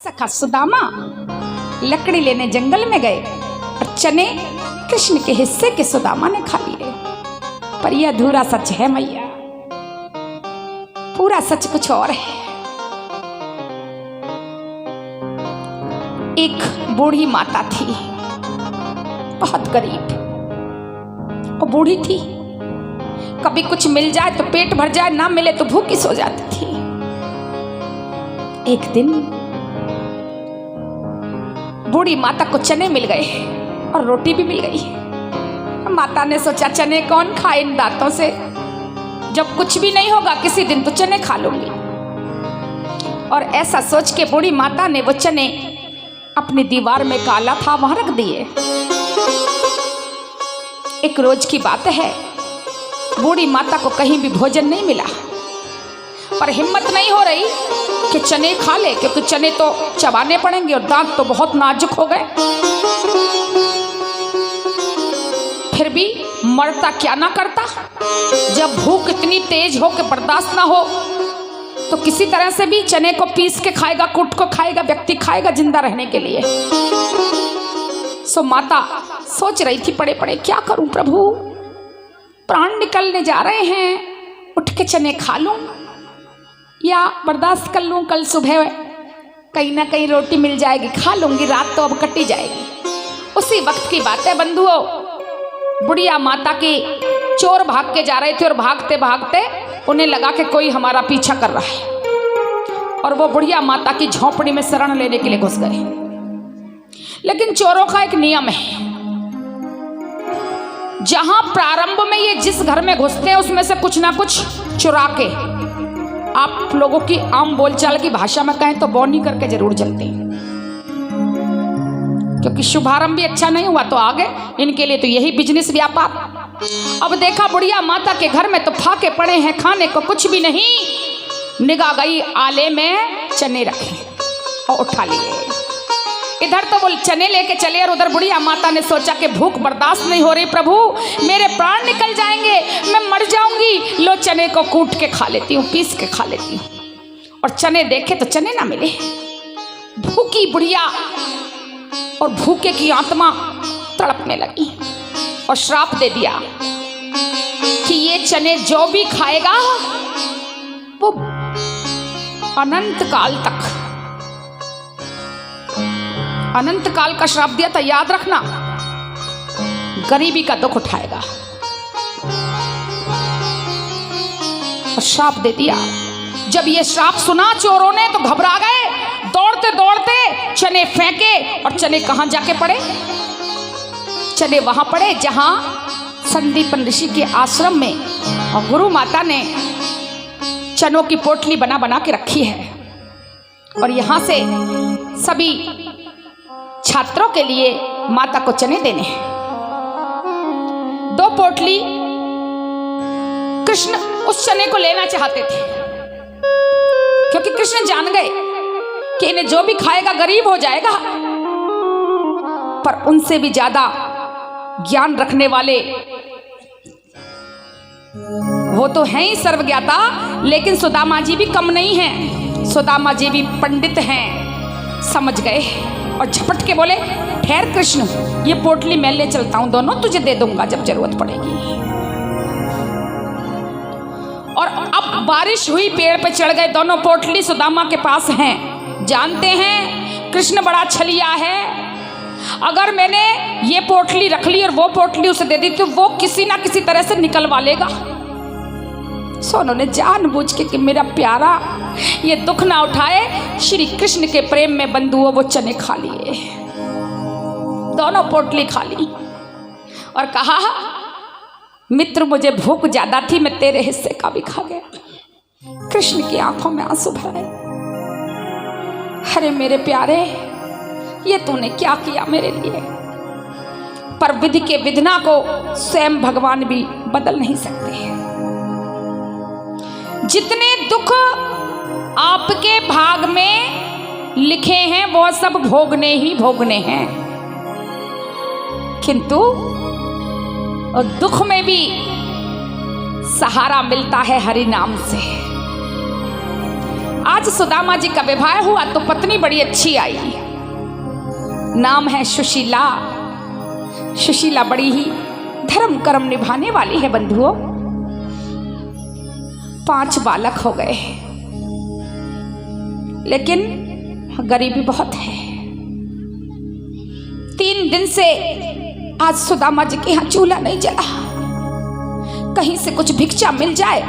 सखा सुदामा लकड़ी लेने जंगल में गए और चने कृष्ण के हिस्से के सुदामा ने खा लिए। पर यह अधूरा सच है मैया, पूरा सच कुछ और है। एक बूढ़ी माता थी, बहुत गरीब। वो बूढ़ी थी, कभी कुछ मिल जाए तो पेट भर जाए, ना मिले तो भूखी सो जाती थी। एक दिन बूढ़ी माता को चने मिल गए और रोटी भी मिल गई। माता ने सोचा चने कौन खाए इन दांतों से, जब कुछ भी नहीं होगा किसी दिन तो चने खा लूंगी। और ऐसा सोच के बूढ़ी माता ने वो चने अपनी दीवार में काला था वहां रख दिए। एक रोज की बात है, बूढ़ी माता को कहीं भी भोजन नहीं मिला, पर हिम्मत नहीं हो रही कि चने खा ले, क्योंकि चने तो चबाने पड़ेंगे और दांत तो बहुत नाजुक हो गए। फिर भी मरता क्या ना करता, जब भूख इतनी तेज हो कि बर्दाश्त ना हो तो किसी तरह से भी चने को पीस के खाएगा, कूट को खाएगा, व्यक्ति खाएगा जिंदा रहने के लिए। सो माता सोच रही थी पड़े पड़े क्या करूं प्रभु, प्राण निकलने जा रहे हैं, उठ के चने खा लूं या बर्दाश्त कर लूं, कल सुबह कहीं ना कहीं रोटी मिल जाएगी, खा लूंगी, रात तो अब कटी जाएगी। उसी वक्त की बात है बंधुओं, बुढ़िया माता की चोर भाग के जा रहे थे और भागते भागते उन्हें लगा कि कोई हमारा पीछा कर रहा है, और वो बुढ़िया माता की झोंपड़ी में शरण लेने के लिए घुस गए। लेकिन चोरों का एक नियम है, जहां प्रारंभ में ये जिस घर में घुसते हैं उसमें से कुछ ना कुछ चुरा के, आप लोगों की आम बोलचाल की भाषा में कहें तो बौनी करके जरूर चलते हैं, क्योंकि शुभारंभ भी अच्छा नहीं हुआ तो आगे इनके लिए तो यही बिजनेस व्यापार। अब देखा बुढ़िया माता के घर में तो फाके पड़े हैं, खाने को कुछ भी नहीं। निगाह गई आले में चने रखे और उठा लिए। इधर तो वो चने लेके चले और उधर बुढ़िया माता ने सोचा कि भूख बर्दाश्त नहीं हो रही प्रभू, मेरे प्राण निकल जाएंगे, मैं मर जाऊंगी, लो चने को कूट के खा लेती हूँ, पीस के खा लेती हूँ। और चने देखे तो चने ना मिले। भूखी बुढ़िया और भूखे की आत्मा तड़पने लगी और श्राप दे दिया कि ये चने जो भी खाएगा वो अनंत काल तक, अनंत काल का श्राप दिया था, याद रखना, गरीबी का दुख उठाएगा। और श्राप दे दिया। जब ये श्राप सुना चोरों ने तो घबरा गए, दौड़ते दौड़ते चने फेंके और चने कहां जाके पड़े? चने वहां पड़े जहां संदीपन ऋषि के आश्रम में और गुरु माता ने चनों की पोटली बना बना के रखी है। और यहां से सभी छात्रों के लिए माता को चने देने हैं। 2 पोटली कृष्ण उस चने को लेना चाहते थे, क्योंकि कृष्ण जान गए कि इन्हें जो भी खाएगा गरीब हो जाएगा। पर उनसे भी ज्यादा ज्ञान रखने वाले वो तो हैं ही सर्वज्ञाता, लेकिन सुदामा जी भी कम नहीं हैं। सुदामा जी भी पंडित हैं, समझ गए और झपट के बोले, ठहर कृष्ण, ये पोटली मैं ले चलता हूं, दोनों तुझे दे दूंगा जब जरूरत पड़ेगी। और अब बारिश हुई, पेड़ पे चढ़ गए, दोनों पोटली सुदामा के पास हैं। जानते हैं कृष्ण बड़ा छलिया है, अगर मैंने ये पोटली रख ली और वो पोटली उसे दे दी तो वो किसी ना किसी तरह से निकलवा लेगा। सो उन्होंने जानबूझ के कि मेरा प्यारा ये दुख ना उठाए, श्री कृष्ण के प्रेम में बंधुओं वो चने खा लिए, दोनों पोटली खा ली और कहा, मित्र मुझे भूख ज्यादा थी, मैं तेरे हिस्से का भी खा गया। कृष्ण की आंखों में आंसू भर आए। अरे मेरे प्यारे, ये तूने क्या किया मेरे लिए? पर विधि के विधना को स्वयं भगवान भी बदल नहीं सकते। जितने दुख आपके भाग में लिखे हैं वो सब भोगने ही भोगने हैं, किंतु दुख में भी सहारा मिलता है हरि नाम से। आज सुदामा जी का विवाह हुआ तो पत्नी बड़ी अच्छी आई, नाम है सुशीला। सुशीला बड़ी ही धर्म कर्म निभाने वाली है बंधुओं। 5 बालक हो गए, लेकिन गरीबी बहुत है। 3 दिन से आज सुदामा जी के यहाँ चूल्हा नहीं जला। कहीं से कुछ भिक्षा मिल जाए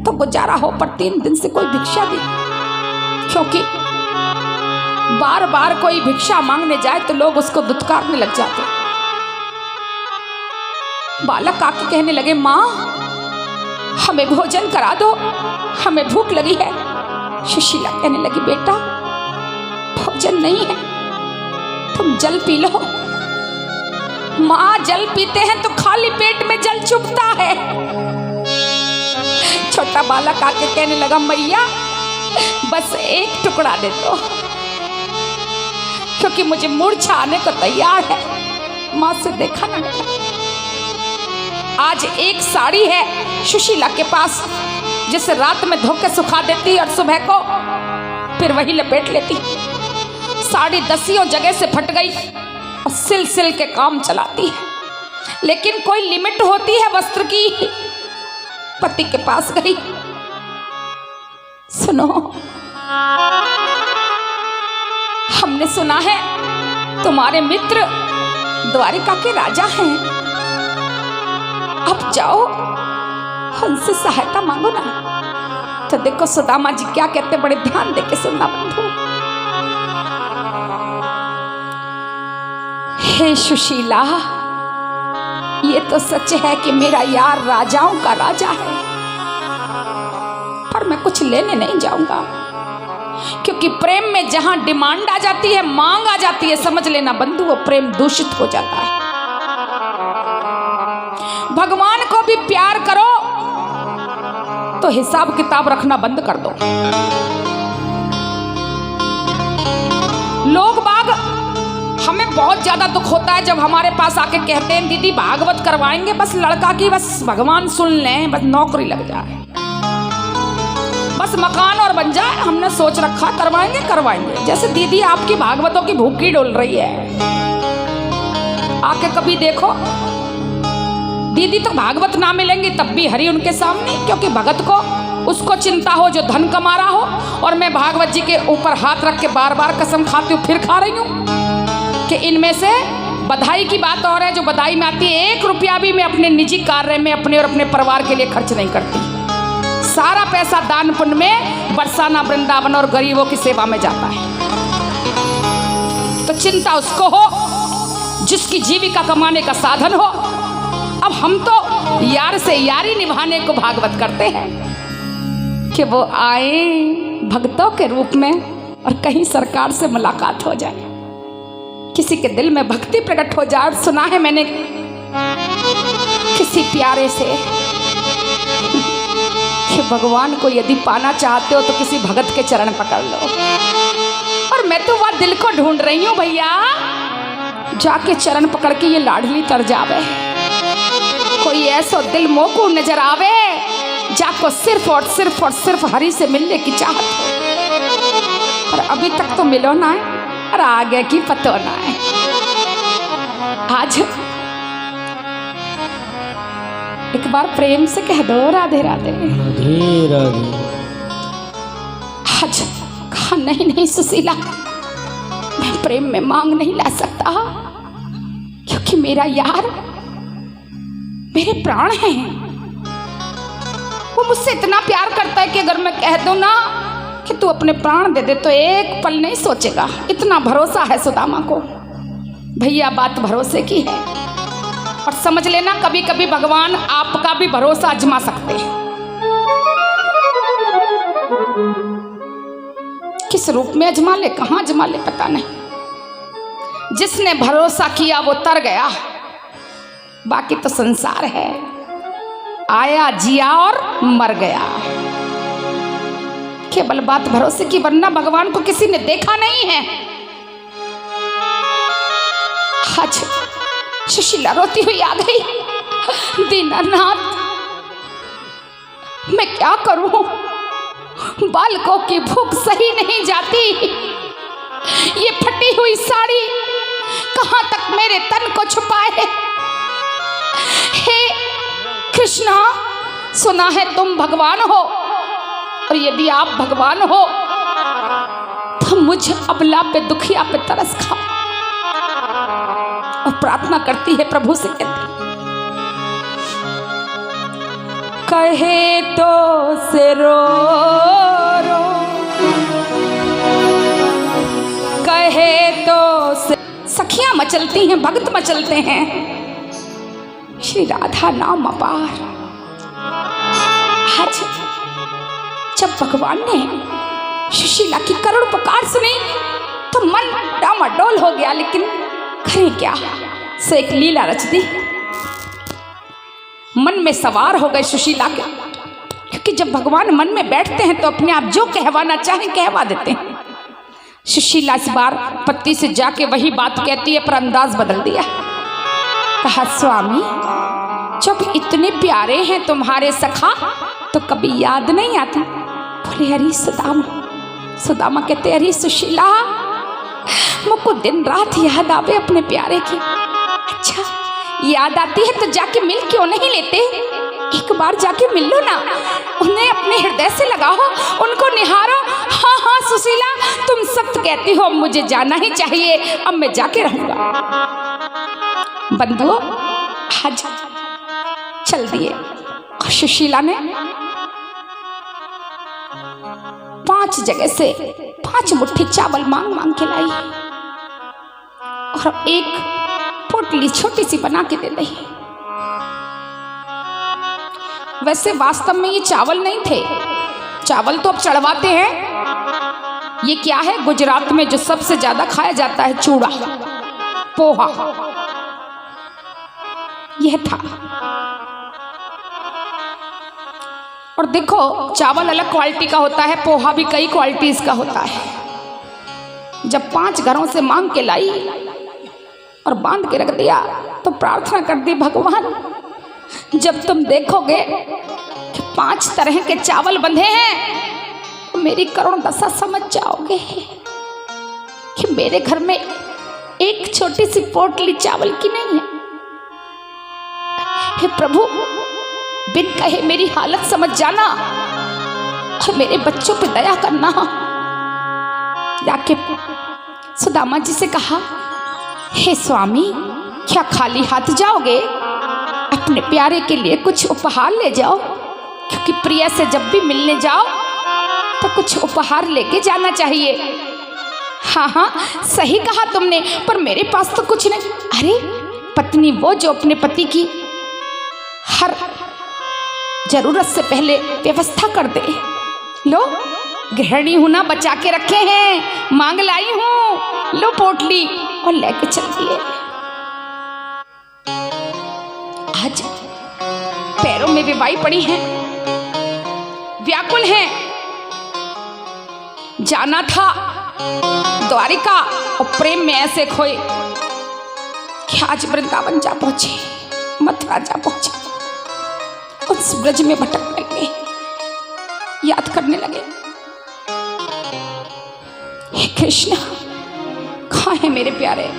तो गुजारा हो, पर 3 दिन से कोई भिक्षा नहीं, क्योंकि बार बार कोई भिक्षा मांगने जाए तो लोग उसको दुत्कारने लग जाते। बालक आके कहने लगे, माँ हमें भोजन करा दो, हमें भूख लगी है। सुशीला कहने लगी, बेटा भोजन नहीं है, तुम जल पी लो। माँ जल पीते हैं तो खाली पेट में जल चुभता है। छोटा बालक आके कहने लगा, मैया बस एक टुकड़ा दे दो, क्योंकि मुझे मूर्छा आने को तैयार है। माँ से देखा ना गया। आज एक साड़ी है सुशीला के पास, जिसे रात में धो के सुखा देती और सुबह को फिर वही लपेट लेती। साड़ी 10 जगह से फट गई और सिल सिल के काम चलाती है, लेकिन कोई लिमिट होती है वस्त्र की। पति के पास गई, सुनो हमने सुना है तुम्हारे मित्र द्वारिका के राजा हैं, अब जाओ उनसे सहायता मांगो ना। तो देखो सुदामा जी क्या कहते, बड़े ध्यान देके सुनना बंधु। हे सुशीला, ये तो सच है कि मेरा यार राजाओं का राजा है, पर मैं कुछ लेने नहीं जाऊंगा, क्योंकि प्रेम में जहां डिमांड आ जाती है, मांग आ जाती है, समझ लेना बंधु वो प्रेम दूषित हो जाता है। भगवान को भी प्यार करो तो हिसाब किताब रखना बंद कर दो। लोग बाग, हमें बहुत ज्यादा दुख होता है जब हमारे पास आके कहते हैं दीदी भागवत करवाएंगे, बस लड़का की बस भगवान सुन लें, बस नौकरी लग जाए, बस मकान और बन जाए। हमने सोच रखा करवाएंगे। जैसे दीदी आपकी भागवतों की भूखी डोल रही है। आके कभी देखो, दीदी तो भागवत ना मिलेंगी तब भी हरि उनके सामने, क्योंकि भगत को उसको चिंता हो जो धन कमा रहा हो, और मैं भागवत जी के ऊपर हाथ रख के बार बार कसम खाती हूँ, फिर खा रही हूँ कि इनमें से बधाई की बात और है जो बधाई में आती है, 1 रुपया भी मैं अपने निजी कार्य में अपने और अपने परिवार के लिए खर्च नहीं करती। सारा पैसा दान पुण्य में बरसाना, वृंदावन और गरीबों की सेवा में जाता है। तो चिंता उसको हो जिसकी जीविका कमाने का साधन हो। अब हम तो यार से यारी निभाने को भागवत करते हैं कि वो आए भक्तों के रूप में और कहीं सरकार से मुलाकात हो जाए, किसी के दिल में भक्ति प्रकट हो जाए। सुना है मैंने किसी प्यारे से कि भगवान को यदि पाना चाहते हो तो किसी भगत के चरण पकड़ लो। और मैं तो वह दिल को ढूंढ रही हूँ भैया, जाके चरण पकड़ के ये लाडली तर जावे, कोई ऐसा दिल मोको नजर आवे जाको सिर्फ और सिर्फ और सिर्फ हरि से मिलने की चाहत हो। पर अभी तक तो मिलो ना है और आगे की पतो ना है। आज एक बार प्रेम से कह दो राधे राधे। राधे राधे। आज कहा नहीं सुशीला, मैं प्रेम में मांग नहीं ला सकता, क्योंकि मेरा यार मेरे प्राण हैं। वो मुझसे इतना प्यार करता है कि अगर मैं कह दूं ना कि तू अपने प्राण दे दे तो एक पल नहीं सोचेगा। इतना भरोसा है सुदामा को। भैया बात भरोसे की है, और समझ लेना कभी कभी भगवान आपका भी भरोसा आजमा सकते हैं। किस रूप में अजमा ले, कहां अजमा ले पता नहीं। जिसने भरोसा किया वो तर गया, बाकी तो संसार है, आया जिया और मर गया। केवल बात भरोसे की, वरना भगवान को किसी ने देखा नहीं है। आज सुशीला रोती हुई आ गई। दीनानाथ मैं क्या करूं, बालकों की भूख सही नहीं जाती। ये फटी हुई साड़ी कहाँ तक मेरे तन को छुपाए। हे कृष्णा, सुना है तुम भगवान हो, और यदि आप भगवान हो तो मुझ अबला पे, दुखिया पे तरस खाओ। और प्रार्थना करती है प्रभु से, कहती कहे तो से रो रो, कहे तो से। सखियां मचलती हैं, भक्त मचलते हैं, श्री राधा नाम अपार। आज जब भगवान ने सुशीला की करुण पुकार सुनी तो मन डामाडोल हो गया, लेकिन करें क्या, से एक लीला रच दी। मन में सवार हो गए सुशीला के, क्योंकि जब भगवान मन में बैठते हैं तो अपने आप जो कहवाना चाहें कहवा देते हैं। सुशीला इस बार पति से जाके वही बात कहती है, पर अंदाज बदल दिया। कहा स्वामी, जब इतने प्यारे हैं तुम्हारे सखा तो कभी याद नहीं आती? बोले अरे सुदामा। सुदामा कहते अरे सुशीला, मुझको दिन रात याद आवे अपने प्यारे की। अच्छा, याद आती है तो जाके मिल क्यों नहीं लेते? एक बार जाके मिल लो ना, उन्हें अपने हृदय से लगाओ, उनको निहारो। हाँ हाँ सुशीला, तुम सत्य कहती हो, मुझे जाना ही चाहिए, अब मैं जाके रहूंगा। बंधुओं, आज चल दिए। और सुशीला ने 5 जगह से 5 मुट्ठी चावल मांग मांग के लाई, और एक पोटली छोटी सी बना के दे दी। वैसे वास्तव में ये चावल नहीं थे, चावल तो अब चढ़वाते हैं। ये क्या है, गुजरात में जो सबसे ज्यादा खाया जाता है चूड़ा, पोहा, यह था। और देखो, चावल अलग क्वालिटी का होता है, पोहा भी कई क्वालिटीज का होता है। जब 5 घरों से मांग के लाई और बांध के रख दिया तो प्रार्थना कर दी, भगवान जब तुम देखोगे कि 5 तरह के चावल बंधे हैं तो मेरी करुण दशा समझ जाओगे कि मेरे घर में एक छोटी सी पोटली चावल की नहीं है। हे प्रभु, बिन कहे मेरी हालत समझ जाना और मेरे बच्चों पे दया करना। जाके सुदामा जी से कहा, हे स्वामी, क्या खाली हाथ जाओगे? अपने प्यारे के लिए कुछ उपहार ले जाओ, क्योंकि प्रिया से जब भी मिलने जाओ तो कुछ उपहार लेके जाना चाहिए। हाँ हाँ सही कहा तुमने, पर मेरे पास तो कुछ नहीं। अरे पत्नी वो जो अपने पति की हर जरूरत से पहले व्यवस्था कर दे। लो, गृहिणी हूं ना, बचा के रखे हैं, मांग लाई हूं, लो पोटली, और लेके चलती है। आज पैरों में विवाई पड़ी है, व्याकुल है, जाना था द्वारिका और प्रेम में ऐसे खोए कि आज वृंदावन जा पहुंचे, मथुरा जा पहुंचे, उस ब्रज में भटकने लगे, याद करने लगे, हे कृष्ण कहाँ है मेरे प्यारे?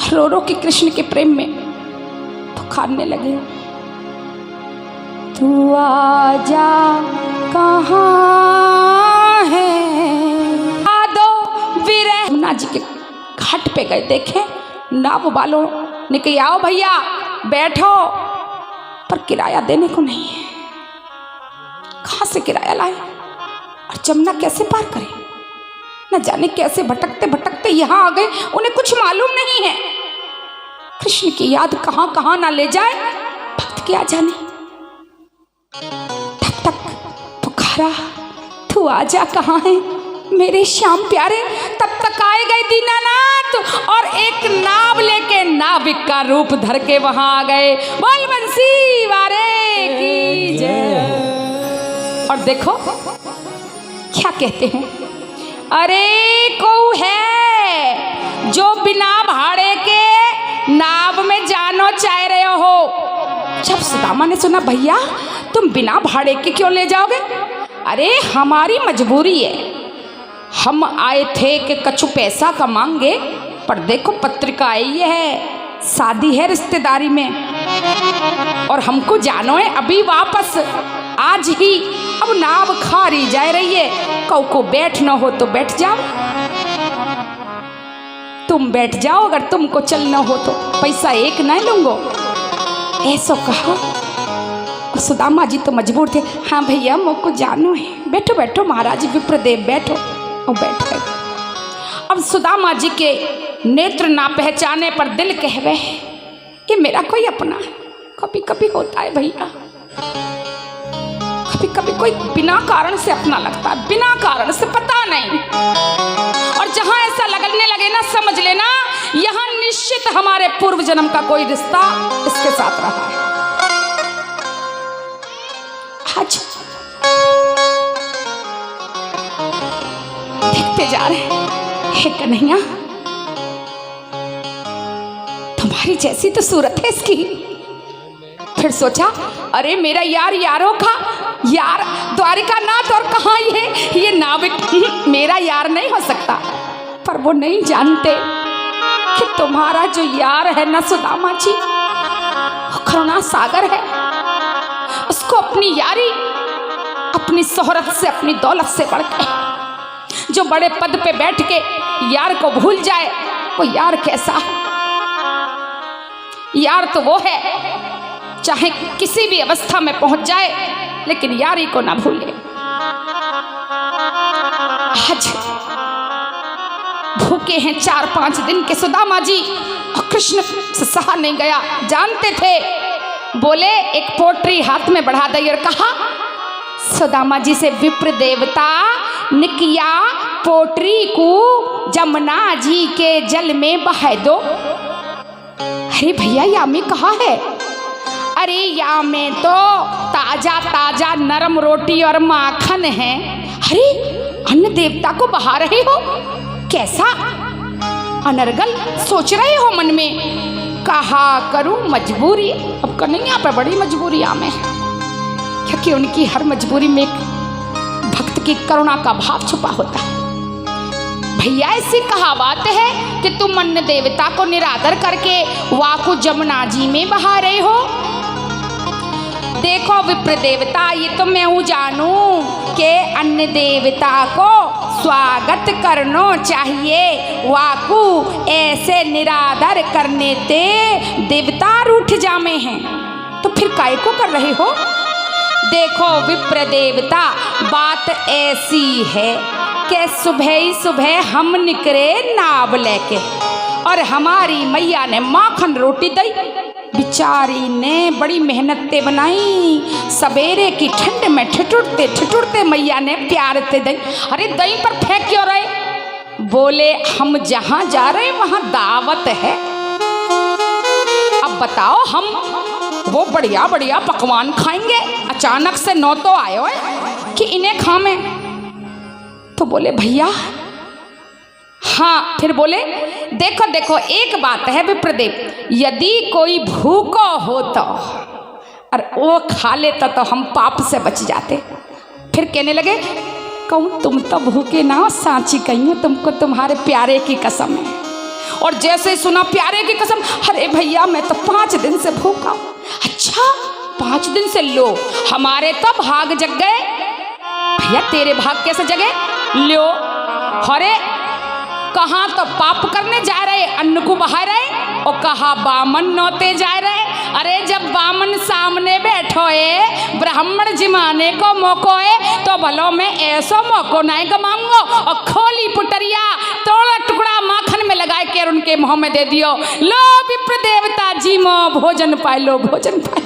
रो रो के कृष्ण के प्रेम में पुकारने लगे, तू आजा कहाँ है? आदो विरह। यमुना जी के घाट पे गए, देखे नाव वालों ने कहा आओ भैया बैठो, पर किराया देने को नहीं है। कहाँ से किराया लाए और जमुना कैसे पार करें? न जाने कैसे भटकते भटकते यहाँ आ गए, उन्हें कुछ मालूम नहीं है। कृष्ण की याद कहाँ कहाँ ना ले जाए, भक्त क्या जाने। तब तक पुकारा, तू आजा कहाँ है मेरे श्याम प्यारे? तब तक आए गए दीनानाथ और एक नाव लेके नाविक का रूप धर के वहां आ गए। बोल बंसी वारे की जय। और देखो क्या कहते हैं, अरे को है जो बिना भाड़े के नाव में जानो चाह रहे हो, जब सुदामा ने सुना भैया तुम बिना भाड़े के क्यों ले जाओगे, अरे हमारी मजबूरी है, हम आए थे कि कछु पैसा कमाएंगे, पर देखो पत्रिका आई है, शादी है रिश्तेदारी में और हमको जानो है अभी वापस आज ही। अब नाव खारी जा रही है, कौ को बैठ न हो तो बैठ जाओ, तुम बैठ जाओ, अगर तुमको चलना हो तो पैसा एक नहीं लूंगो, ऐसा कहा। और सुदामा जी तो मजबूर थे, हाँ भैया मुझको जानो है, बैठो बैठो महाराज विप्रदेव बैठो। और बैठ गए। अब सुदामा जी के नेत्र ना पहचाने पर दिल कह गए कि मेरा कोई अपना, कभी कभी होता है भैया, कभी कभी कोई बिना कारण से अपना लगता है, बिना कारण से पता नहीं। और जहां ऐसा लगने लगे ना समझ लेना यहां निश्चित हमारे पूर्व जन्म का कोई रिश्ता इसके साथ रहा है। आज देखते जा रहे हैं कन्हैया तुम्हारी जैसी तो सूरत है इसकी। फिर सोचा अरे मेरा यार यारों का यार द्वारिका नाथ और कहाँ ये नाविक मेरा यार नहीं हो सकता। पर वो नहीं जानते कि तुम्हारा जो यार है ना सुदामा जी वो करुणा सागर है, उसको अपनी यारी अपनी शोहरत से अपनी दौलत से बढ़कर जो बड़े पद पे बैठ के यार को भूल जाए वो यार कैसा है। यार तो वो है चाहे किसी भी अवस्था में पहुंच जाए लेकिन यारी को ना भूले। आज भूखे हैं 4-5 दिन के सुदामा जी और कृष्ण से सहा नहीं गया, जानते थे। बोले एक पोटरी हाथ में बढ़ा दी और कहा सुदामा जी से विप्र देवता ने किया पोटरी को जमुना जी के जल में बहा दो। अरे भैया या में कहा है, अरे या में तो ताजा ताजा नरम रोटी और माखन है। अरे अन्न देवता को बहा रहे हो, कैसा अनर्गल सोच रहे हो मन में। कहा करूं मजबूरी, अब कन्हैया पर बड़ी मजबूरी में है क्योंकि उनकी हर मजबूरी में एक भक्त की करुणा का भाव छुपा होता है। भैया ऐसी कहावत है कि तुम अन्न देवता को निरादर करके वाकु जमुना जी में बहा रहे हो। देखो विप्र देवता ये तो मैं हूँ जानू कि अन्न देवता को स्वागत करना चाहिए, वाकु ऐसे निरादर करने ते देवता रूठ जामे हैं, तो फिर काय को कर रहे हो। देखो विप्र देवता बात ऐसी है कि सुबह ही सुबह हम निकले नाव लेके और हमारी मैया ने माखन रोटी दी, बिचारी ने बड़ी मेहनतें बनाई, सवेरे की ठंड में ठिठुरते ठिठुरते मैया ने प्यार से दी। अरे दही पर फेंक क्यों रहे, बोले हम जहाँ जा रहे वहाँ दावत है। अब बताओ हम वो बढ़िया बढ़िया पकवान खाएंगे, अचानक से नौ तो आए हो कि इन्हें खामे। तो बोले भैया हाँ। फिर बोले देखो देखो एक बात है विप्रदेव, यदि कोई भूखा हो तो और वो खा लेता तो हम पाप से बच जाते। फिर कहने लगे कहूँ तुम तो भूखे ना, सांची कहीं तुमको तुम्हारे प्यारे की कसम है। और जैसे सुना प्यारे की कसम, अरे भैया मैं तो 5 दिन से भूखा। अच्छा 5 दिन से, लो हमारे तो भाग जग गए। भैया तेरे भाग कैसे जगे, लो अरे कहाँ तो पाप करने जा रहे, अन्न को बहा रहे, और कहा बामन नौते जा रहे। अरे जब बामन सामने बैठो है ब्राह्मण जिमाने को मौको है तो भलो में ऐसा मौको नहीं गमाऊंगो। और खोली पुटरिया तोड़ा टुकड़ा माखन में लगा के और उनके मुंह में दे दियो, लो विप्र देवता जी मो भोजन पाए, लो भोजन पाए।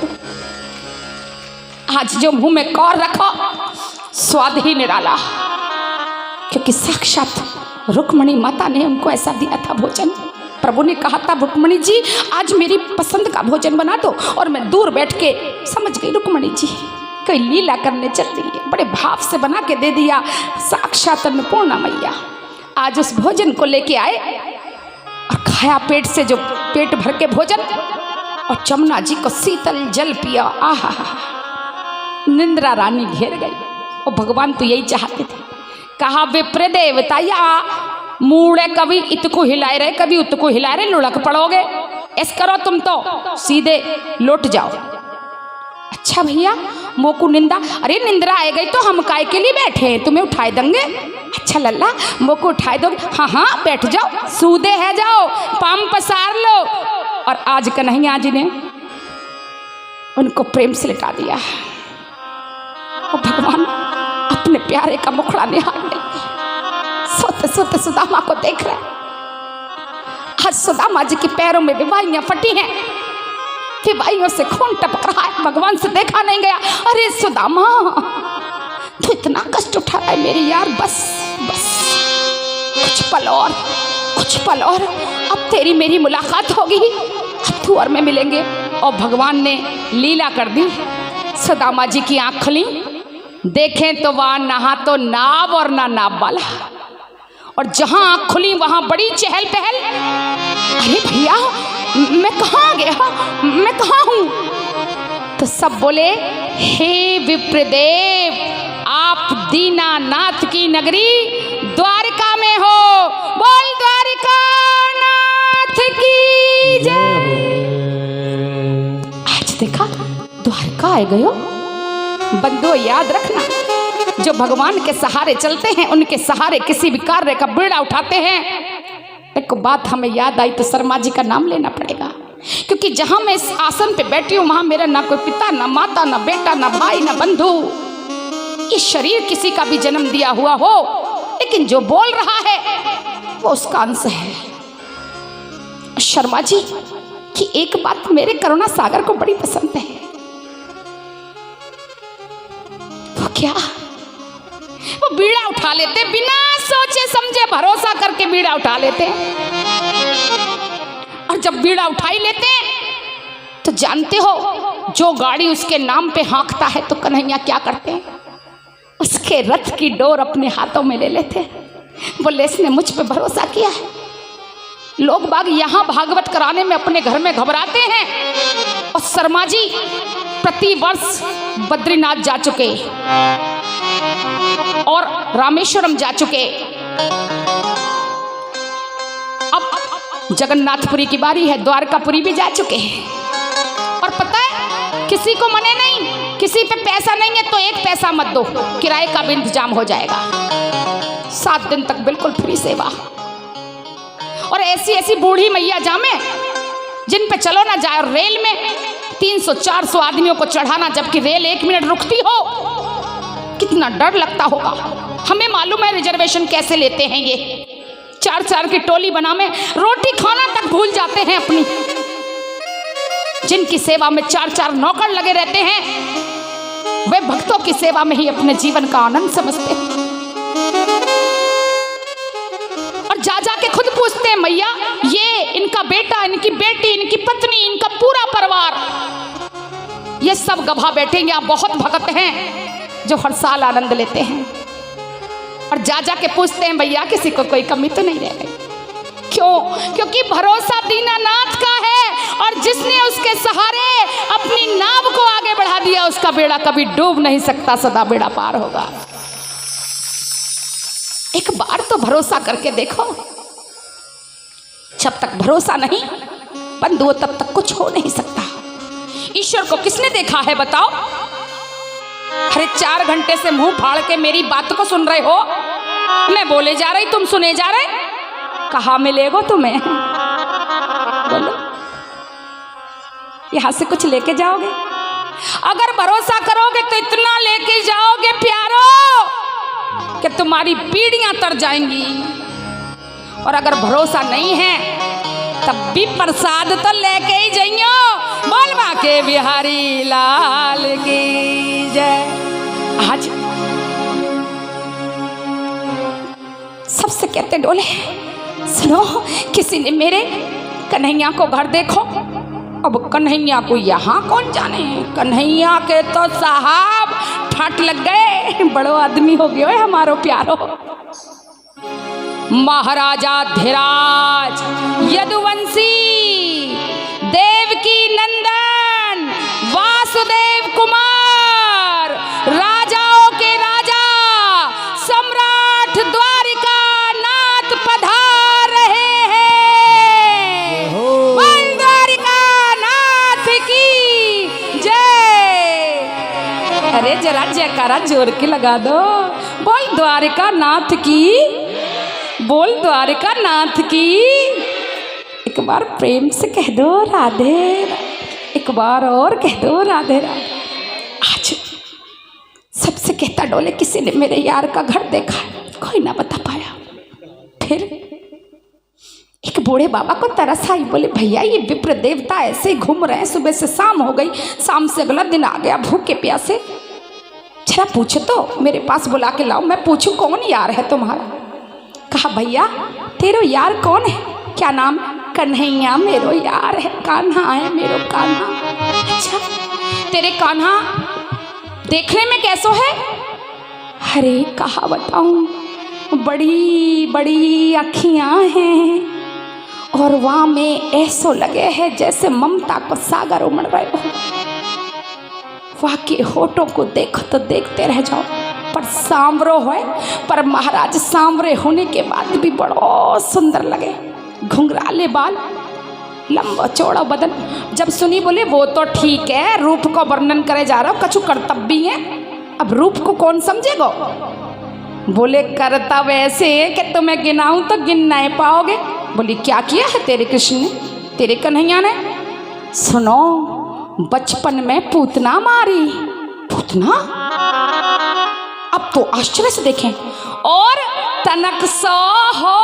आज जो मुंह में कौर रखो स्वाद ही निराला, क्योंकि साक्षात रुक्मणी माता ने उनको ऐसा दिया था भोजन। प्रभु ने कहा था रुक्मणी जी आज मेरी पसंद का भोजन बना दो, और मैं दूर बैठ के समझ गई रुक्मणी जी कोई लीला करने चल रही है, बड़े भाव से बना के दे दिया। साक्षात अन्नपूर्णा मैया आज उस भोजन को लेके आए और खाया पेट से, जो पेट भर के भोजन, और जमुना जी को शीतल जल पिया। आहा, निंद्रा रानी घेर गई। और भगवान तो यही चाहते थे। कहा विप्र देवता या मूड़े कभी इतको हिलाए रहे कभी उतको हिलाए रहे, लुढ़क पड़ोगे। ऐस करो तुम तो सीधे लौट जाओ। अच्छा भैया मोकू निंदा, अरे निंद्रा आ गई तो हम काय के लिए बैठे हैं, तुम्हें उठाए देंगे। अच्छा लल्ला मोकू उठाए दोगे? हाँ हाँ बैठ जाओ, सूदे है जाओ, पाम पसार लो। और आज कन्हैया जी ने उनको प्रेम से लिटा दिया। और भगवान अपने प्यारे का मुखड़ा निहार ले, सोते सोते सुदामा को देख रहे। आज सुदामा जी के पैरों में विवाहियां फटी हैं, विवाहियों से खून टपक रहा है। भगवान से देखा नहीं गया। अरे सुदामा तू इतना कष्ट उठा रहा है मेरी यार, बस बस कुछ पल और, कुछ पल और, अब तेरी मेरी मुलाकात होगी, अब तू और मैं मिलेंगे। और भगवान ने लीला कर दी। सुदामा जी की आंख खुली, देखें तो वहां नहा तो नाव और ना नाव वाला। और जहां आंख खुली वहां बड़ी चहल पहल। अरे भैया मैं कहाँ गया, मैं कहाँ हूं? तो सब बोले हे विप्रदेव, आप दीनानाथ की नगरी द्वारिका में हो। बोल द्वारिका नाथ की जय। आज देखा द्वारका आए गयो। बंदो याद रखना, जो भगवान के सहारे चलते हैं उनके सहारे किसी भी कार्य का बीड़ा उठाते हैं। एक बात हमें याद आई तो शर्मा जी का नाम लेना पड़ेगा, क्योंकि जहां मैं इस आसन पे बैठी हूं वहां मेरा ना कोई पिता, ना माता, ना बेटा, ना भाई, ना बंधु। ये शरीर किसी का भी जन्म दिया हुआ हो, लेकिन जो बोल रहा है वो उसका अंश है। शर्मा जी की एक बात मेरे करुणा सागर को बड़ी पसंद है। वो क्या? वो बीड़ा उठा लेते, बिना सोचे समझे भरोसा करके बीड़ा उठा लेते। और जब बीड़ा उठाई लेते तो जानते हो जो गाड़ी उसके नाम पे हाँकता है तो कन्हैया क्या करते हैं? उसके रथ की डोर अपने हाथों में ले लेते। बोले इसने मुझ पे भरोसा किया है। लोग बाग यहाँ भागवत कराने में अपने घर में घबराते हैं, और शर्मा जी प्रति वर्ष बद्रीनाथ जा चुके और रामेश्वरम जा चुके। अब जगन्नाथपुरी की बारी है, द्वारकापुरी भी जा चुके हैं। और पता है किसी को मने नहीं, किसी पे पैसा नहीं है तो एक पैसा मत दो, किराए का भी इंतजाम हो जाएगा। 7 दिन तक बिल्कुल फ्री सेवा। और ऐसी ऐसी बूढ़ी मैया जामे जिन पे चलो ना जाए। रेल में 300-400 आदमियों को चढ़ाना, जबकि रेल 1 मिनट रुकती हो, कितना डर लगता होगा। हमें मालूम है रिजर्वेशन कैसे लेते हैं ये। 4-4 की टोली बना में रोटी खाना तक भूल जाते हैं अपनी। जिनकी सेवा में 4-4 नौकर लगे रहते हैं, वे भक्तों की सेवा में ही अपने जीवन का आनंद समझते हैं। और जा जा के खुद पूछते हैं, मैया ये इनका बेटा, इनकी बेटी, इनकी पत्नी, इनका पूरा परिवार, ये सब गभा बैठेंगे। यहाँ बहुत भक्त हैं जो हर साल आनंद लेते हैं। और जा जा के पूछते हैं, भैया किसी को कोई कमी तो नहीं रह गई? क्यों? क्योंकि भरोसा दीनानाथ का है, और जिसने उसके सहारे अपनी नाव को आगे बढ़ा दिया उसका बेड़ा कभी डूब नहीं सकता, सदा बेड़ा पार होगा। एक बार तो भरोसा करके देखो। जब तक भरोसा नहीं बंधुओं तब तक कुछ हो नहीं सकता। ईश्वर को किसने देखा है बताओ? अरे 4 घंटे से मुंह फाड़ के मेरी बात को सुन रहे हो। मैं बोले जा रही, तुम सुने जा रहे। कहाँ मिलेगो तुम्हें? बोलो, यहां से कुछ लेके जाओगे? अगर भरोसा करोगे तो इतना लेके जाओगे प्यारो कि तुम्हारी पीढ़ियां तर जाएंगी। और अगर भरोसा नहीं है तब भी प्रसाद तो लेके ही जाइयो। बोलवा के बिहारी लाल की जय। आज सबसे कहते डोले, सुनो किसी ने मेरे कन्हैया को घर देखो। अब कन्हैया को यहाँ कौन जाने, कन्हैया के तो साहब ठाट लग गए, बड़ो आदमी हो गए हमारो प्यारो। महाराजा धीराज यदुवंशी देवकी नंदन वासुदेव कुमार, राजाओं के राजा सम्राट द्वारिका नाथ पधार रहे हैं। बोल द्वारिका नाथ की जय। अरे जरा जयकारा जोर के लगा दो। बोल द्वारिका नाथ की, बोल द्वारिका नाथ की। एक बार प्रेम से कह दो राधे, एक बार और कह दो राधे राधे। आज सबसे कहता डोले किसी ने मेरे यार का घर देखा है, कोई ना बता पाया। फिर एक बूढ़े बाबा को तरस आई, बोले भैया ये विप्र देवता ऐसे ही घूम रहे हैं, सुबह से शाम हो गई, शाम से अगला दिन आ गया भूखे प्यासे, जरा पूछो तो, मेरे पास बुला के लाओ, मैं पूछूं कौन यार है तुम्हारा। कहा भैया तेरो यार कौन है, क्या नाम। कन्हैया मेरो यार है, कान्हा है मेरो कान्हा। अच्छा तेरे कान्हा देखने में कैसो है। अरे कहा बताऊं, बड़ी बड़ी अखियां हैं और वहाँ में ऐसो लगे है जैसे ममता को सागर उमड़ रहे हो। वहाँ के होठों को देखो तो देखते रह जाओ, पर सांवरो है, पर महाराज सांवरे होने के बाद भी बड़ा सुंदर लगे। घुंघराले बाल, लंबा चौड़ा बदन। जब सुनी बोले वो तो ठीक है, रूप को वर्णन करे जा रहा हो, कछु कर्तव्य भी है, अब रूप को कौन समझेगा। बोले कर्तव्य ऐसे है कि तुम्हें गिनाऊं तो गिन नहीं पाओगे। बोली क्या किया है तेरे कृष्ण ने, तेरे कन्हैया ने। सुनो बचपन में पूतना मारी। पूतना, अब तो आश्चर्य से देखें। और तनक सो हो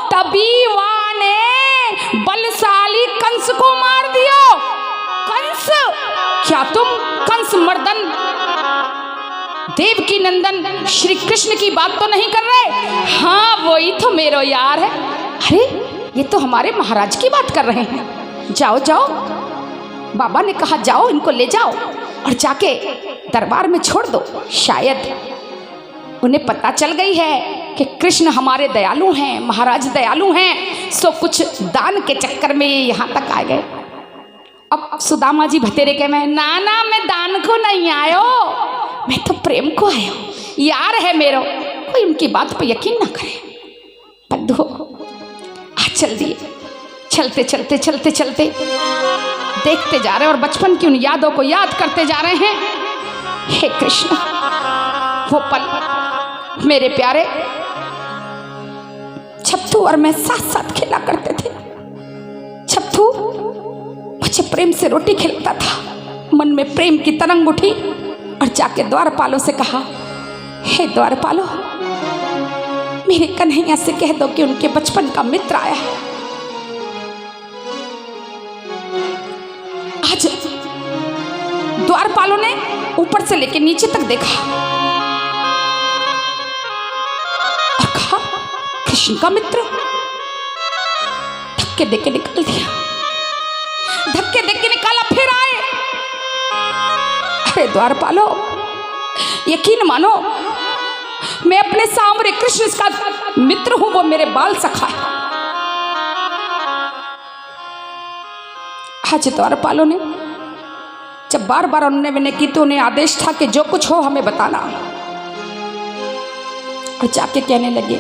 तभी वाने बलशाली कंस को मार दियो। कंस, क्या तुम कंस मर्दन देव की नंदन श्री कृष्ण की बात तो नहीं कर रहे। हाँ वही तो मेरो यार है। अरे ये तो हमारे महाराज की बात कर रहे हैं। जाओ जाओ, बाबा ने कहा जाओ इनको ले जाओ और जाके दरबार में छोड़ दो। शायद उन्हें पता चल गई है कि कृष्ण हमारे दयालु हैं, महाराज दयालु हैं, सो कुछ दान के चक्कर में ये यहाँ तक आ गए। अब सुदामा जी भतेरे के में, ना ना मैं दान को नहीं आयो, मैं तो प्रेम को आयो, यार है मेरो। कोई उनकी बात पर यकीन ना करे। बंधु आज चल दिए, चलते चलते चलते चलते देखते जा रहे हैं और बचपन की उन यादों को याद करते जा रहे हैं। हे कृष्ण, वो पल मेरे प्यारे छप्पू और मैं साथ साथ खेला करते थे। छप्पू मुझे प्रेम से रोटी खिलाता था। मन में प्रेम की तरंग उठी और जाके द्वारपालों से कहा, हे द्वारपालों, मेरे कन्हैया से कह दो कि उनके बचपन का मित्र आया है। आज द्वारपालों ने ऊपर से लेकर नीचे तक देखा और कहा, कृष्ण का मित्र। धक्के देके निकाल दिया, धक्के देके निकाला, फिर आए। अरे द्वारपालों, यकीन मानो मैं अपने सामने कृष्ण का मित्र हूं, वो मेरे बाल सखा है। आज द्वारपालों ने जब बार बार उन्होंने विनय की तो उन्हें आदेश था कि जो कुछ हो हमें बताना। और जाके कहने लगे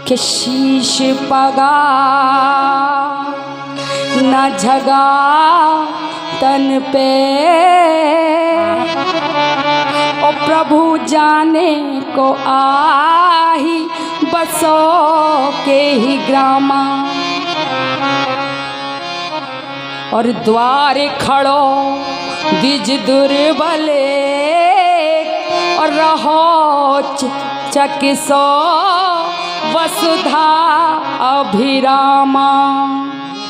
कि शीश पगा न झगा तन पे, और प्रभु जाने को आही बसो के ही ग्रामा। और द्वार खड़ो द्विज दुर्बले, और रहो चकिसो वसुधा अभिरामा।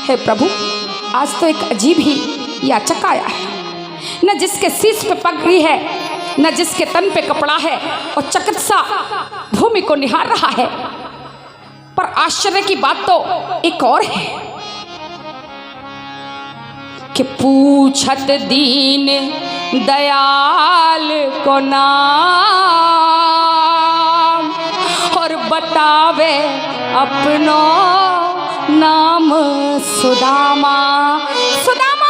हे प्रभु, आज तो एक अजीब ही याचक आया है, न जिसके शीश पे पगड़ी है, न जिसके तन पे कपड़ा है, और चकित सा भूमि को निहार रहा है। पर आश्चर्य की बात तो एक और है कि पूछत दीन दयाल को नाम, और बतावे अपनो नाम सुदामा। सुदामा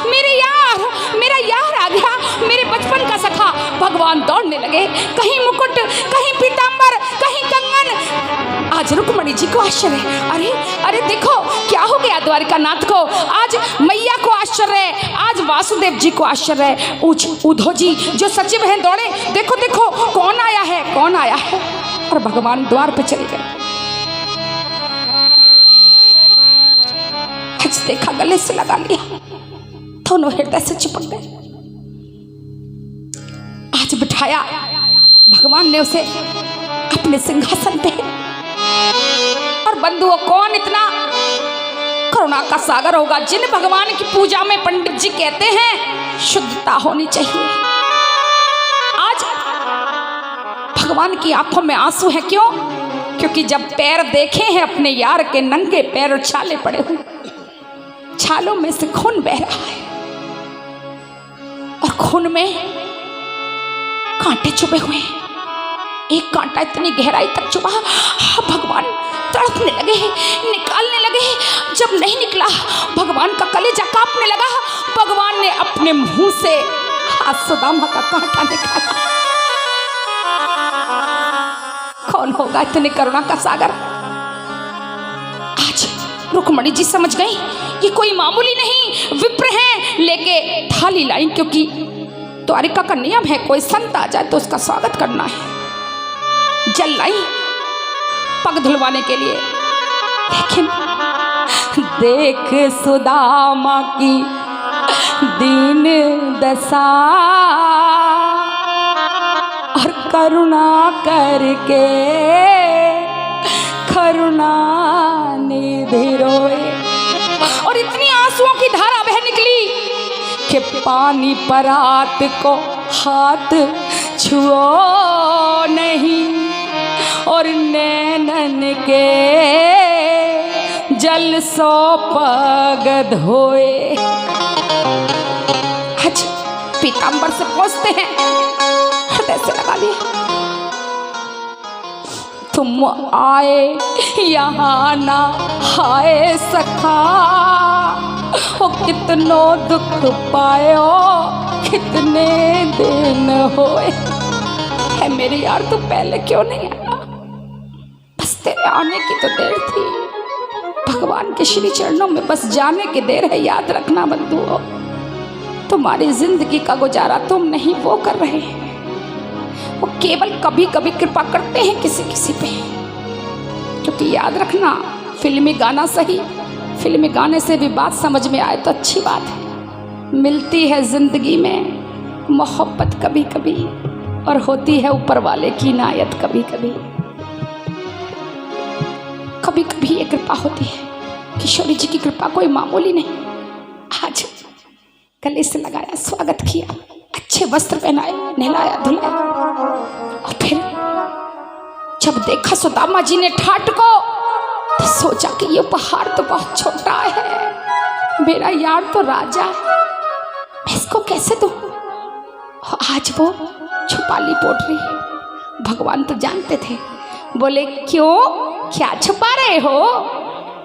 मेरा यार आ गया, मेरे बचपन का सखा। भगवान दौड़ने लगे, कहीं मुकुट, कहीं पीतांबर, कहीं कंगन। आज रुक्मणी जी को आश्चर्य, अरे अरे देखो क्या हो गया द्वारिका नाथ को। आज मैया को आश्चर्य है, आज वासुदेव जी को आश्चर्य है। उद्धव जी जो सचिव हैं दौड़े, देखो देखो कौन आया है, कौन आया है। और भगवान द्वार पे चले गए। आज देखा, गले से लगा लिया, दोनों हृदय से चिपक गए। आज बिठाया भगवान ने उसे अपने सिंहासन पे। और बंधुओं, कौन इतना करुणा का सागर होगा जिन भगवान की पूजा में पंडित जी कहते हैं शुद्धता होनी चाहिए। आज भगवान की आंखों में आंसू है, क्यों? क्योंकि जब पैर देखे हैं अपने यार के, नंगे पैर और छाले पड़े हुए, छालों में से खून बह रहा है और खून में कांटे चुभे हुए हैं। एक कांटा इतनी गहराई तक चुभा, भगवान तड़पने लगे, निकालने लगे। जब नहीं निकला, भगवान का कलेजा कांपने लगा। भगवान ने अपने मुंह से सुदामा का कांटा निकाला। कौन होगा इतने करुणा का सागर? आज रुक्मणी जी समझ गई कि कोई मामूली नहीं विप्र है, लेके थाली लाई, क्योंकि द्वारिका का नियम है कोई संत आ जाए तो उसका स्वागत करना है। जल लाई पग धुलवाने के लिए। लेकिन देख सुदामा की दीन दशा, और करुणा करके करुणा निधि रोए। और इतनी आंसुओं की धारा बह निकली कि पानी परात को हाथ छुओ नहीं, और नैनन के जल सो पग धोए। आज पीतांबर से पूछते हैं, हृदय से लगा लिया। तुम आए यहाँ ना आए सखा, ओ कितनो दुख पायो, कितने दिन होए। है मेरे यार, तू पहले क्यों नहीं आया? बस तेरे आने की तो देर थी। भगवान के श्री चरणों में बस जाने की देर है। याद रखना बंधुओं, तुम्हारी जिंदगी का गुजारा तुम नहीं वो कर रहे हैं, वो केवल कभी कभी कृपा करते हैं किसी किसी पे। क्योंकि याद रखना, फिल्मी गाना सही, फिल्मी गाने से भी बात समझ में आए तो अच्छी बात है। मिलती है जिंदगी में मोहब्बत कभी कभी, और होती है ऊपर वाले की इनायत कभी कभी। कभी कभी ये कृपा होती है। किशोरी जी की कृपा कोई मामूली नहीं। आज गले से लगाया, स्वागत किया, अच्छे वस्त्र पहनाए, नहलाया धुलाया। और फिर जब देखा सुदामा जी ने ठाट को, तो सोचा कि ये उपहार तो बहुत छोटा है, मेरा यार तो राजा, मैं इसको कैसे दूं? आज वो छुपाली पोटली। भगवान तो जानते थे, बोले क्यों, क्या छुपा रहे हो?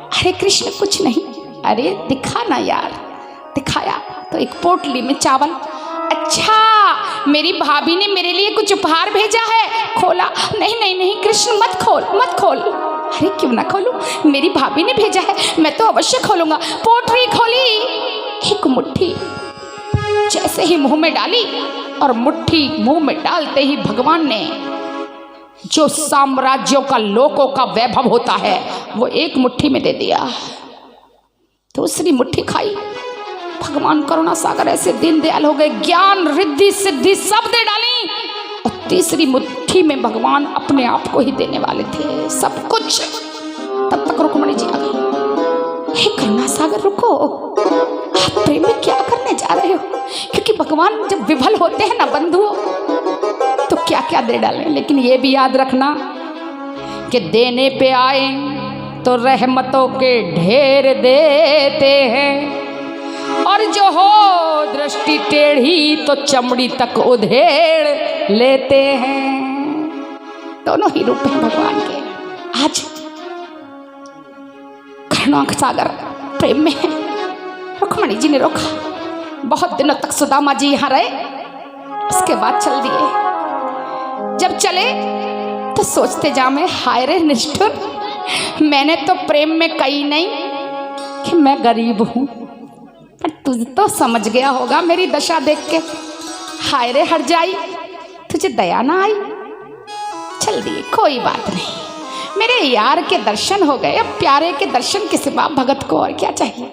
अरे कृष्ण कुछ नहीं। अरे दिखा ना यार। दिखाया तो एक पोटली में चावल। अच्छा, मेरी भाभी ने मेरे लिए कुछ उपहार भेजा है। खोला, नहीं नहीं नहीं कृष्ण मत खोल मत खोल। अरे क्यों ना खोलूं, मेरी भाभी ने भेजा है, मैं तो अवश्य खोलूंगा। पोटली खोली, एक मुट्ठी जैसे ही मुंह में डाली, और मुट्ठी मुंह में डालते ही भगवान ने जो साम्राज्यों का, लोकों का वैभव होता है, वो एक मुट्ठी में दे दिया। दूसरी मुट्ठी खाई, भगवान करुणा सागर ऐसे दीन दयाल हो गए, ज्ञान रिद्धि सिद्धि सब दे डाली। और तीसरी मुट्ठी में भगवान अपने आप को ही देने वाले थे, सब कुछ। तब तक रुक्मणी जी आ गई। हे करुणा सागर रुको, आप प्रेम में क्या करने जा रहे हो? क्योंकि भगवान जब विफल होते हैं ना बंधुओं, तो क्या क्या दे डालें। लेकिन ये भी याद रखना कि देने पे आए तो रहमतों के ढेर देते हैं, और जो हो दृष्टि टेढ़ी तो चमड़ी तक उधेड़ लेते हैं। दोनों ही रूप हैं भगवान के। आज बहनों का सागर प्रेम में है। रुक्मणी जी ने रोका। बहुत दिनों तक सुदामा जी यहाँ रहे, उसके बाद चल दिए। जब चले तो सोचते जा मैं, हाय रे निष्ठुर, मैंने तो प्रेम में कही नहीं कि मैं गरीब हूँ, पर तुझ तो समझ गया होगा मेरी दशा देख के। हाय रे हट जाई, तुझे दया ना आई। चल दिए, कोई बात नहीं, मेरे यार के दर्शन हो गए, अब प्यारे के दर्शन के सिवा भगत को और क्या चाहिए।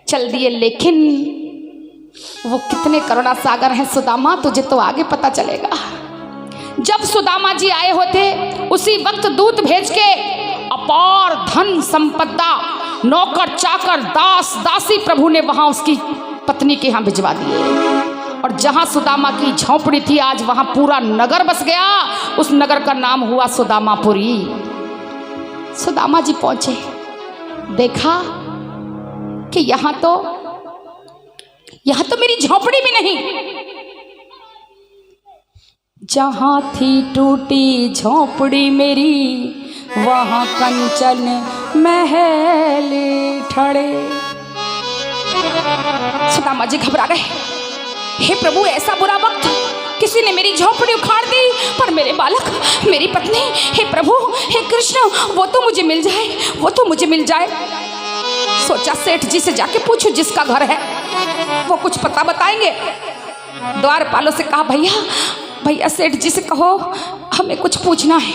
चल दिए, लेकिन वो कितने करुणा सागर हैं सुदामा, तुझे तो आगे पता चलेगा। जब सुदामा जी आए होते उसी वक्त दूत भेज के अपार धन संपदा, नौकर चाकर दास दासी प्रभु ने वहां उसकी पत्नी के यहाँ भिजवा दिए। और जहां सुदामा की झोंपड़ी थी आज वहां पूरा नगर बस गया। उस नगर का नाम हुआ सुदामापुरी। सुदामा जी पहुंचे, देखा कि यहाँ तो मेरी झोंपड़ी भी नहीं। जहाँ थी टूटी झोंपड़ी मेरी, वहाँ कंचन महल ठड़े। सुदामा जी घबरा गए। हे प्रभु, ऐसा बुरा वक्त, किसी ने मेरी झोंपड़ी उखाड़ दी, पर मेरे बालक, मेरी पत्नी, हे प्रभु, हे कृष्ण, वो तो मुझे मिल जाए, वो तो मुझे मिल जाए। सोचा सेठ जी से जाके पूछूं, जिसका घर है वो कुछ पता बताएंगे। द्वारपालों से कहा, भैया सेठ जी से कहो हमें कुछ पूछना है।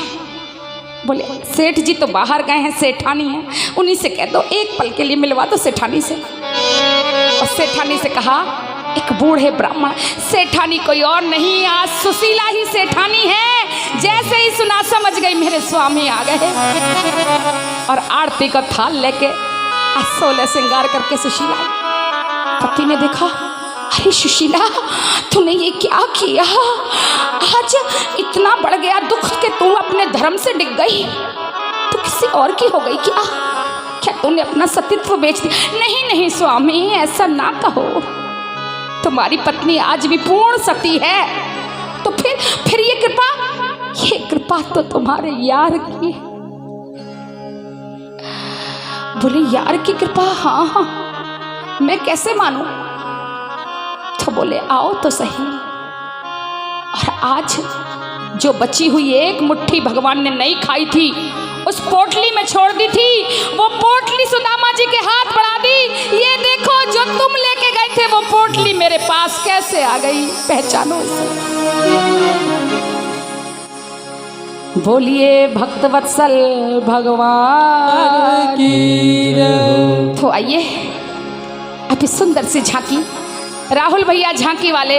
बोले सेठ जी तो बाहर गए हैं, सेठानी है, उन्हीं से कह दो एक पल के लिए मिलवा दो सेठानी से। और सेठानी से कहा, एक बूढ़े ब्राह्मण, सेठानी कोई और नहीं, आज सुशीला ही सेठानी है। जैसे ही सुना समझ गई मेरे स्वामी आ गए। और आरती का थाल लेके 16 श्रृंगार करके सुशीला। पति ने देखा, अरे सुशीला, तूने ये क्या किया? आज इतना बढ़ गया दुख कि तू अपने धर्म से डिग गई। तू किसी और की हो गई क्या? क्या तूने अपना सतीत्व बेच दिया? नहीं स्वामी, ऐसा ना कहो, तुम्हारी पत्नी आज भी पूर्ण सती है। तो फिर ये कृपा तो तुम्हारे यार की। बोले यार की कृपा? हाँ, मैं कैसे मानूं? तो बोले आओ तो सही। और आज जो बची हुई एक मुट्ठी भगवान ने नहीं खाई थी, उस पोटली में छोड़ दी थी, वो पोटली सुदामा जी के हाथ बढ़ा दी। ये देखो, जो तुम लेके गए थे वो पोटली मेरे पास कैसे आ गई, पहचानो इसे। बोलिए भक्तवत्सल भगवान की जय। तो आइए अभी सुंदर सी झांकी, राहुल भैया झांकी वाले